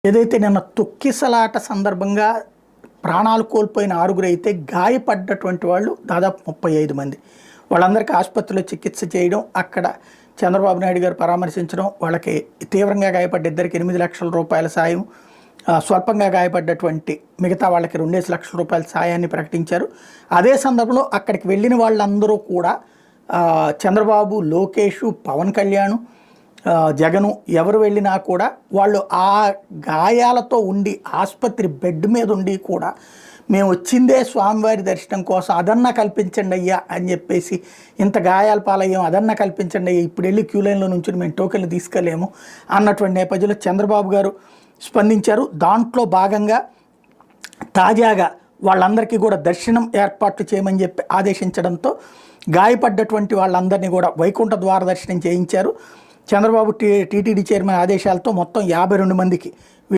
ఏదైతే నిన్న తొక్కిసలాట సందర్భంగా ప్రాణాలు కోల్పోయిన 6గురు అయితే గాయపడ్డటువంటి వాళ్ళు దాదాపు 35 మంది. వాళ్ళందరికీ ఆసుపత్రిలో చికిత్స చేయడం, అక్కడ చంద్రబాబు నాయుడు గారు పరామర్శించడం, వాళ్ళకి తీవ్రంగా గాయపడ్డ ఇద్దరికి 8 లక్షల రూపాయల సాయం, స్వల్పంగా గాయపడ్డటువంటి మిగతా వాళ్ళకి 2 లక్షల రూపాయల సాయాన్ని ప్రకటించారు. అదే సందర్భంలో అక్కడికి వెళ్ళిన వాళ్ళందరూ కూడా చంద్రబాబు, లోకేష్, పవన్ కళ్యాణ్, జగను ఎవరు వెళ్ళినా కూడా వాళ్ళు ఆ గాయాలతో ఉండి ఆసుపత్రి బెడ్ మీద ఉండి కూడా మేము వచ్చిందే స్వామివారి దర్శనం కోసం, అదన్నా కల్పించండి అయ్యా అని చెప్పేసి, ఇంత గాయాల పాలయ్యాం అదన్నా కల్పించండి అయ్యా, ఇప్పుడు వెళ్ళి క్యూ లైన్లో నుంచి మేము టోకెన్లు తీసుకెళ్ళలేము అన్నటువంటి నేపథ్యంలో చంద్రబాబు గారు స్పందించారు. దాంట్లో భాగంగా తాజాగా వాళ్ళందరికీ కూడా దర్శనం ఏర్పాట్లు చేయమని చెప్పి ఆదేశించడంతో గాయపడ్డటువంటి వాళ్ళందరినీ కూడా వైకుంఠ ద్వార దర్శనం చేయించారు. చంద్రబాబు టీటీడీ చైర్మన్ ఆదేశాలతో మొత్తం 52 మందికి